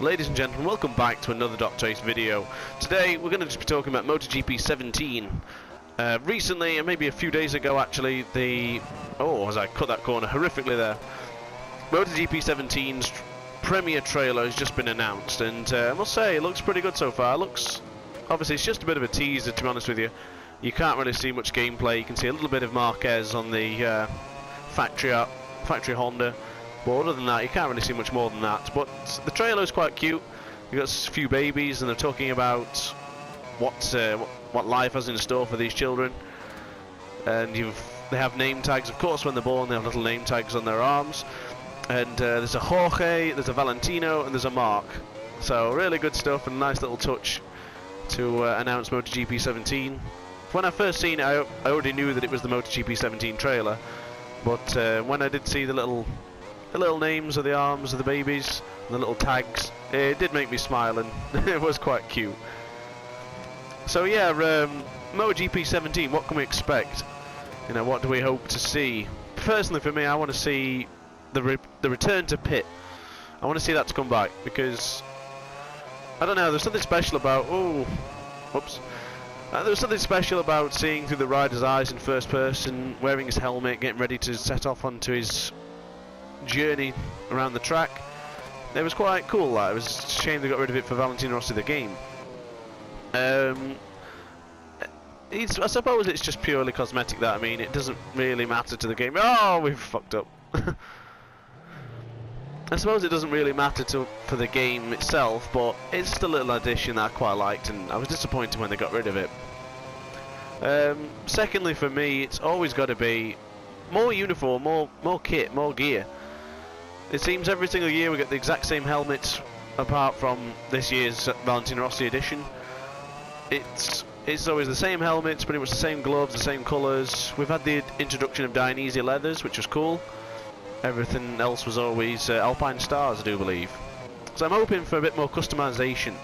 Ladies and gentlemen, welcome back to another Dr. Ace video. Today we're going to just be talking about MotoGP 17. Recently, and maybe a few days ago actually, as I cut that corner horrifically there, MotoGP 17's premiere trailer has just been announced, and I must say it looks pretty good so far. Obviously it's just a bit of a teaser, to be honest with you. You can't really see much gameplay. You can see a little bit of Marquez on the factory Honda. But other than that, you can't really see much more than that. But the trailer is quite cute. You've got a few babies, and they're talking about what life has in store for these children. And they have name tags, of course. When they're born, they have little name tags on their arms. And there's a Jorge, there's a Valentino, and there's a Mark. So really good stuff, and a nice little touch to announce MotoGP 17. When I first seen it, I already knew that it was the MotoGP 17 trailer. But when I did see the little names of the arms of the babies, the little tags, it did make me smile, and it was quite cute. So yeah, MotoGP 17, what can we expect? You know, what do we hope to see? Personally for me, I want to see the return to pit. I want to see that to come back, because I don't know, there's something special about there's something special about seeing through the rider's eyes in first person, wearing his helmet, getting ready to set off onto his journey around the track. It was quite cool. That it was a shame they got rid of it for Valentino Rossi the game. I suppose it's just purely cosmetic. That, I mean, it doesn't really matter to the game. Oh, we've fucked up. I suppose it doesn't really matter for the game itself, but it's just a little addition that I quite liked, and I was disappointed when they got rid of it. Secondly, for me, it's always got to be more uniform, more kit, more gear. It seems every single year we get the exact same helmets, apart from this year's Valentino Rossi edition. It's always the same helmets, pretty much the same gloves, the same colours. We've had the introduction of Dainese leathers, which was cool. Everything else was always Alpine Stars, I do believe. So I'm hoping for a bit more customization.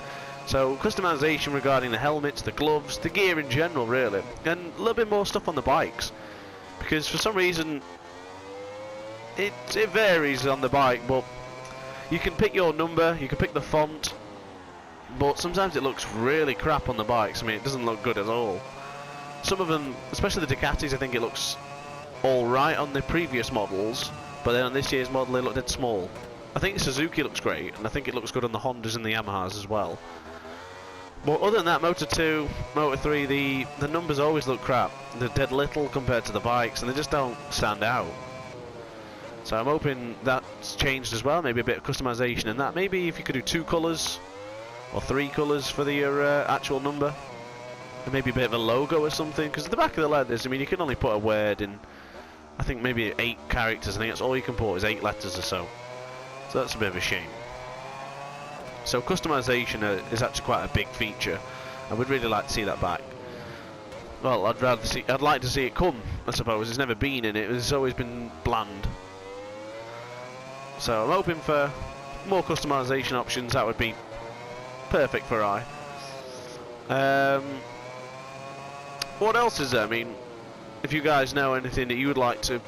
So customization regarding the helmets, the gloves, the gear in general, really, and a little bit more stuff on the bikes. Because for some reason it varies on the bike, but you can pick your number, you can pick the font, but sometimes it looks really crap on the bikes. I mean, it doesn't look good at all. Some of them, especially the Ducatis, I think it looks alright on the previous models, but then on this year's model it looked dead small. I think Suzuki looks great, and I think it looks good on the Hondas and the Yamahas as well. But other than that, Moto 2, Moto 3, the numbers always look crap. They're dead little compared to the bikes, and they just don't stand out. So I'm hoping that's changed as well, maybe a bit of customization in that. Maybe if you could do 2 colours, or 3 colours for the actual number. And maybe a bit of a logo or something, because at the back of the leathers, I mean, you can only put a word in, I think maybe 8 characters. I think that's all you can put is 8 letters or so. So that's a bit of a shame. So customization is actually quite a big feature. I would really like to see that back. Well, I'd like to see it come, I suppose. It's never been in it. It's always been bland. So I'm hoping for more customization options. That would be perfect for I. What else is there? I mean, if you guys know anything that you would like to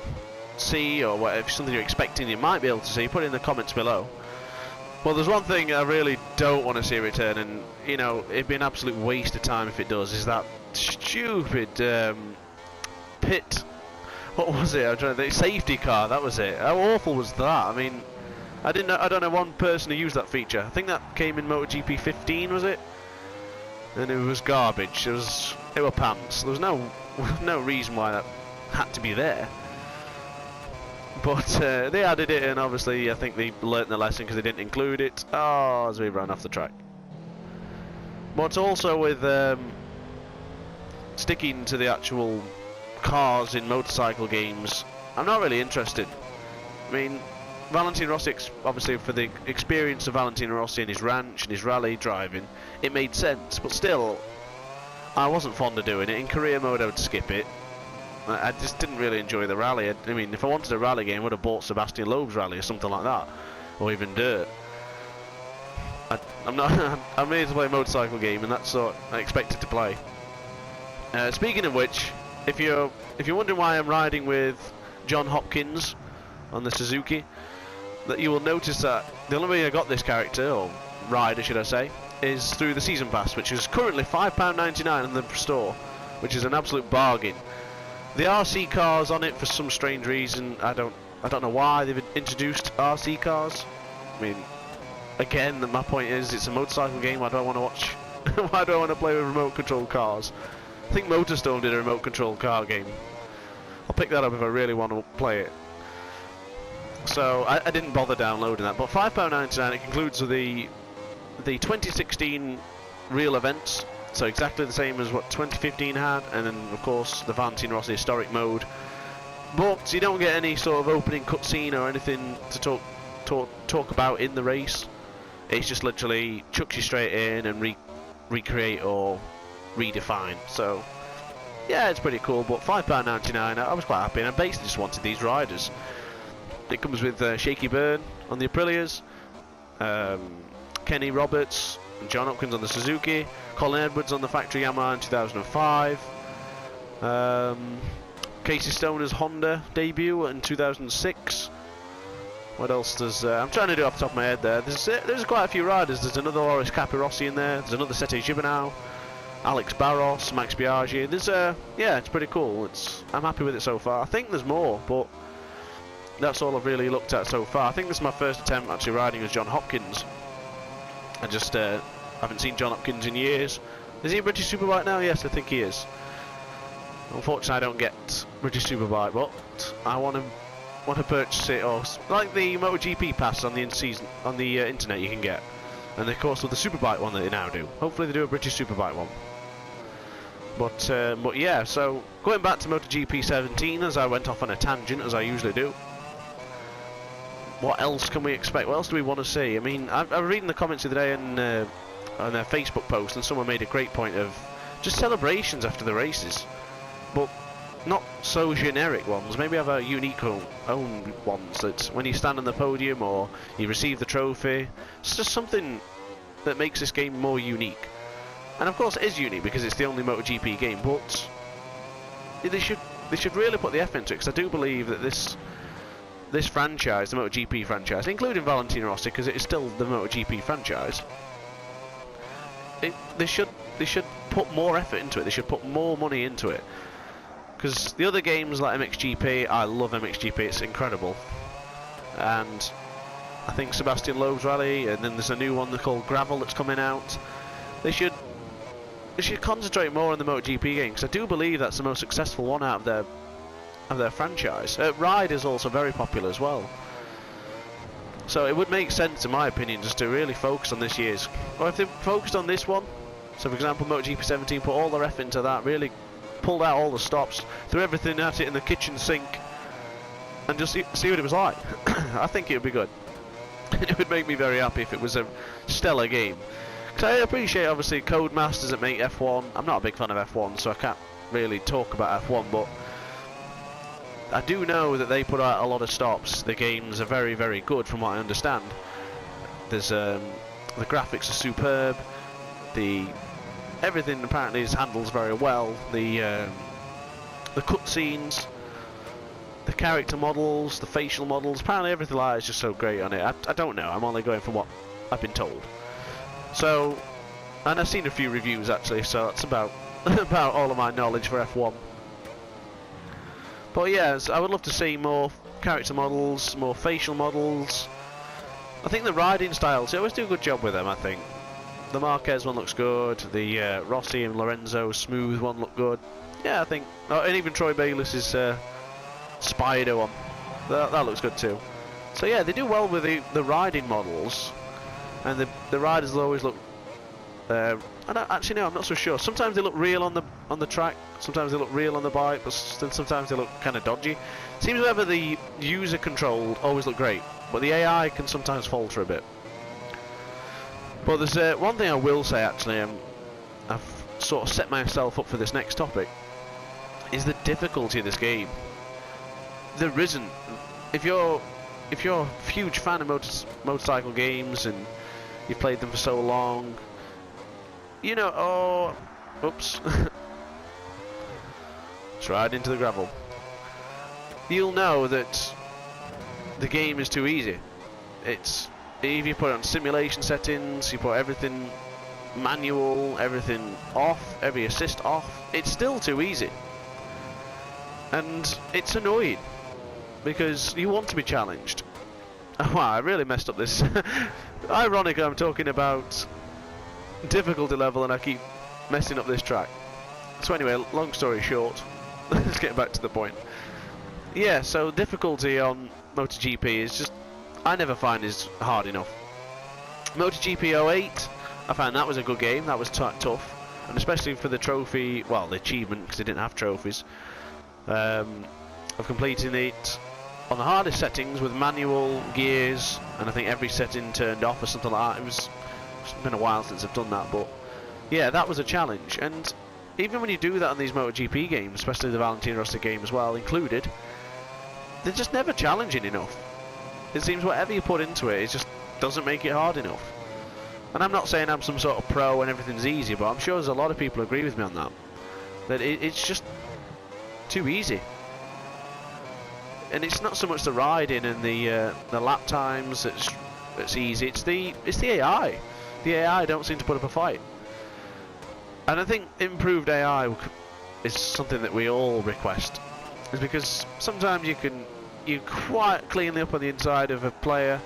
see, or what, if something you're expecting you might be able to see, put it in the comments below. Well, there's one thing I really don't want to see return, and you know, it'd be an absolute waste of time if it does, is that stupid pit, what was it? I'm trying to think, safety car. That was it. How awful was that? I mean, I don't know one person who used that feature. I think that came in MotoGP 15, was it? And it was garbage. It were pants. There was no reason why that had to be there. But they added it, and obviously I think they learnt the lesson because they didn't include it. Oh, as we ran off the track. But also with sticking to the actual cars in motorcycle games, I'm not really interested. I mean, Valentino Rossi, obviously for the experience of Valentino Rossi and his ranch and his rally driving, it made sense. But still, I wasn't fond of doing it. In career mode I would skip it. I just didn't really enjoy the rally. I mean, if I wanted a rally game, I would have bought Sebastian Loeb's rally or something like that, or even Dirt. I'm here to play a motorcycle game, and that's what I expected to play. Speaking of which, if you're wondering why I'm riding with John Hopkins on the Suzuki, that you will notice that the only way I got this character, or rider, should I say, is through the season pass, which is currently £5.99 in the store, which is an absolute bargain. The RC cars on it, for some strange reason, I don't know why they've introduced RC cars. I mean, again, my point is, it's a motorcycle game. Why do I want to watch? Why do I want to play with remote control cars? I think MotorStorm did a remote control car game. I'll pick that up if I really want to play it. So I didn't bother downloading that, but £5.99. It concludes with the 2016 real events, so exactly the same as what 2015 had, and then of course the Valentino Rossi historic mode. But you don't get any sort of opening cutscene or anything to talk about in the race. It's just literally chucks you straight in and recreate or redefine. So yeah, it's pretty cool. But £5.99, I was quite happy, and I basically just wanted these riders. It comes with Shaky Byrne on the Aprilias, Kenny Roberts and John Hopkins on the Suzuki, Colin Edwards on the factory Yamaha in 2005, Casey Stoner's Honda debut in 2006. What else does... I'm trying to do off the top of my head there. There's quite a few riders. There's another Loris Capirossi in there. There's another Sete Gibernau, Alex Barros, Max Biaggi. There's yeah, it's pretty cool. I'm happy with it so far. I think there's more, but that's all I've really looked at so far. I think this is my first attempt actually riding as John Hopkins. I just haven't seen John Hopkins in years. Is he a British Superbike now? Yes, I think he is. Unfortunately, I don't get British Superbike, but I want to purchase it, or like the MotoGP pass on the internet you can get, and of course with the Superbike one that they now do. Hopefully they do a British Superbike one. But yeah, so going back to MotoGP 17, as I went off on a tangent as I usually do. What else can we expect? What else do we want to see? I mean, I was reading the comments the other day on a Facebook post, and someone made a great point of just celebrations after the races, but not so generic ones. Maybe have a unique own ones that when you stand on the podium or you receive the trophy, it's just something that makes this game more unique. And of course it is unique because it's the only MotoGP game, but they should really put the effort into it, because I do believe that this franchise, the MotoGP franchise, including Valentino Rossi, because it is still the MotoGP franchise, they should put more effort into it. They should put more money into it. Because the other games like MXGP, I love MXGP, it's incredible. And I think Sebastian Loeb's Rally, and then there's a new one called Gravel that's coming out. They should concentrate more on the MotoGP game, because I do believe that's the most successful one out of their franchise. Ride is also very popular as well. So it would make sense, in my opinion, just to really focus on this year's. Or if they focused on this one, so for example MotoGP 17, put all their effort into that, really pulled out all the stops, threw everything at it in the kitchen sink, and just see what it was like. I think it would be good. It would make me very happy if it was a stellar game. Because I appreciate, obviously, Codemasters that make F1. I'm not a big fan of F1, so I can't really talk about F1, but I do know that they put out a lot of stops. The games are very, very good from what I understand. There's the graphics are superb. Everything apparently handles very well. The cutscenes, the character models, the facial models, apparently everything like that is just so great on it. I don't know, I'm only going from what I've been told. So, and I've seen a few reviews actually, so that's about all of my knowledge for F1. But yes, I would love to see more character models, more facial models. I think the riding styles, they always do a good job with them, I think. The Marquez one looks good, the Rossi and Lorenzo smooth one look good. Yeah, I think, and even Troy Bayliss' Spider one, that looks good too. So yeah, they do well with the riding models, and the riders always look. Actually no, I'm not so sure. Sometimes they look real on the track, sometimes they look real on the bike, but sometimes they look kind of dodgy. Seems whenever the user controlled always look great, but the AI can sometimes falter a bit. But there's one thing I will say actually, I've sort of set myself up for this next topic, is the difficulty of this game. There isn't. If you're a huge fan of motorcycle games and you've played them for so long, you know, oh, oops. It's right into the gravel. You'll know that the game is too easy. if you put it on simulation settings, you put everything manual, everything off, every assist off, it's still too easy. And it's annoying, because you want to be challenged. Oh, wow, I really messed up this. Ironically, I'm talking about difficulty level and I keep messing up this track. So anyway, long story short, let's get back to the point. Yeah, so difficulty on MotoGP is just, I never find is hard enough. MotoGP 08, I found that was a good game, that was tough. And especially for the trophy, well, the achievement, because they didn't have trophies, of completing it on the hardest settings with manual gears, and I think every setting turned off or something like that. It's been a while since I've done that, but yeah, that was a challenge. And even when you do that on these MotoGP games, especially the Valentino Rossi game as well included, they're just never challenging enough. It seems whatever you put into it, it just doesn't make it hard enough. And I'm not saying I'm some sort of pro and everything's easy, but I'm sure there's a lot of people who agree with me on that. That it's just too easy. And it's not so much the riding and the lap times that's easy. It's the AI. The AI don't seem to put up a fight. And I think improved AI is something that we all request. Is because sometimes you quite cleanly up on the inside of a player,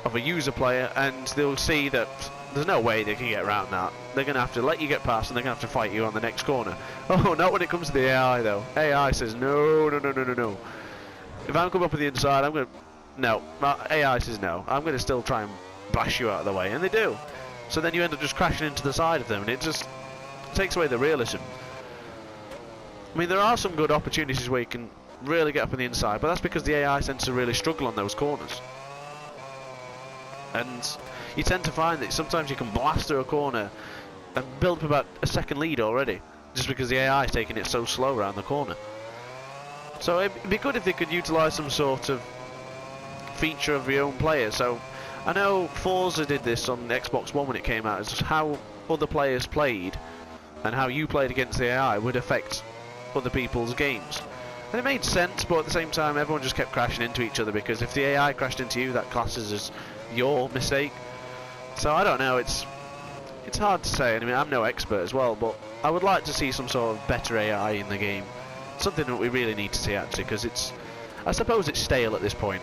of a user player, and they'll see that there's no way they can get around that. They're going to have to let you get past and they're going to have to fight you on the next corner. Oh, not when it comes to the AI though. AI says no, no, no, no, no, no. If I'm coming up on the inside, I'm going to... No, AI says no. I'm going to still try and bash you out of the way, and they do. So then you end up just crashing into the side of them, and it just takes away the realism. I mean, there are some good opportunities where you can really get up on the inside, but that's because the AI tends to really struggle on those corners. And you tend to find that sometimes you can blast through a corner and build up about a second lead already, just because the AI is taking it so slow around the corner. So it'd be good if they could utilise some sort of feature of your own player. So I know Forza did this on Xbox One when it came out. It's just how other players played and how you played against the AI would affect other people's games. And it made sense, but at the same time everyone just kept crashing into each other, because if the AI crashed into you, that classes as your mistake. So I don't know, it's hard to say. I mean, I'm no expert as well, but I would like to see some sort of better AI in the game. Something that we really need to see, actually, because I suppose it's stale at this point.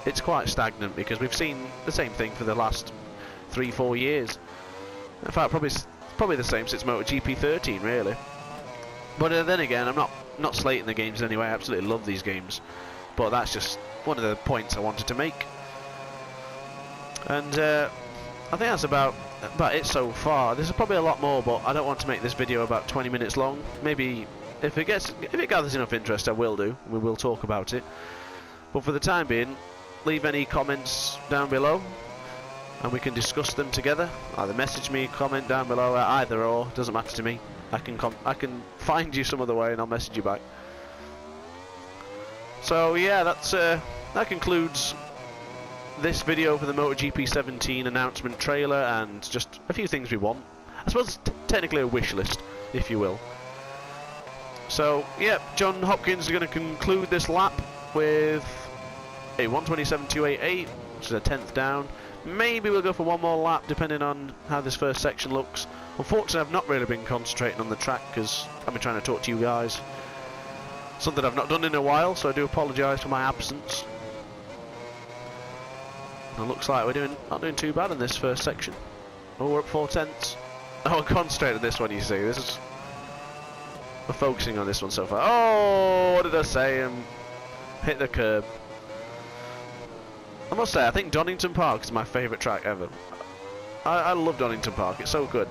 It's quite stagnant, because we've seen the same thing for the last 3-4 years. In fact, probably the same since MotoGP 13, really. But then again, I'm not slating the games anyway. I absolutely love these games, but that's just one of the points I wanted to make. And I think that's about it so far. There's probably a lot more, but I don't want to make this video about 20 minutes long. Maybe if it gathers enough interest, I will do. We will talk about it. But for the time being, leave any comments down below, and we can discuss them together. Either message me, comment down below, either or, doesn't matter to me. I can find you some other way and I'll message you back. So yeah, that concludes this video for the MotoGP 17 announcement trailer and just a few things we want. I suppose it's technically a wish list, if you will. So yeah, John Hopkins is going to conclude this lap with a 127.288, which is a 10th down. Maybe we'll go for one more lap depending on how this first section looks. Unfortunately, I've not really been concentrating on the track because I've been trying to talk to you guys. Something I've not done in a while, so I do apologise for my absence. And it looks like we're not doing too bad in this first section. Oh, we're up 4/10. Oh, we're concentrating on this one, you see. We're focusing on this one so far. Oh, what did I say? Hit the curb. I must say, I think Donington Park is my favourite track ever. I love Donington Park, it's so good.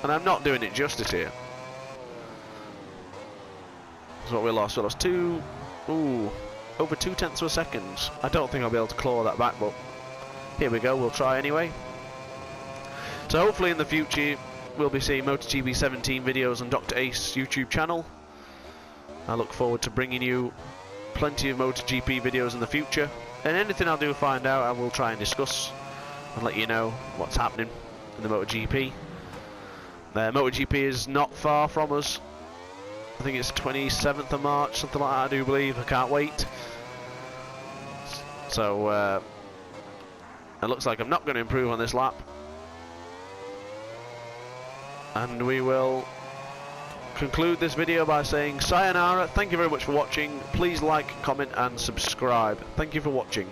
And I'm not doing it justice here. That's what we lost. We lost over 0.2 of a second. I don't think I'll be able to claw that back, but here we go, we'll try anyway. So hopefully in the future we'll be seeing MotoGP 17 videos on Dr. Ace YouTube channel. I look forward to bringing you plenty of MotoGP videos in the future. And anything I do find out, I will try and discuss and let you know what's happening in the MotoGP. MotoGP is not far from us. I think it's 27th of March, something like that, I do believe. I can't wait. So, It looks like I'm not going to improve on this lap. And we will conclude this video by saying sayonara. Thank you very much for watching. Please like, comment and subscribe. Thank you for watching.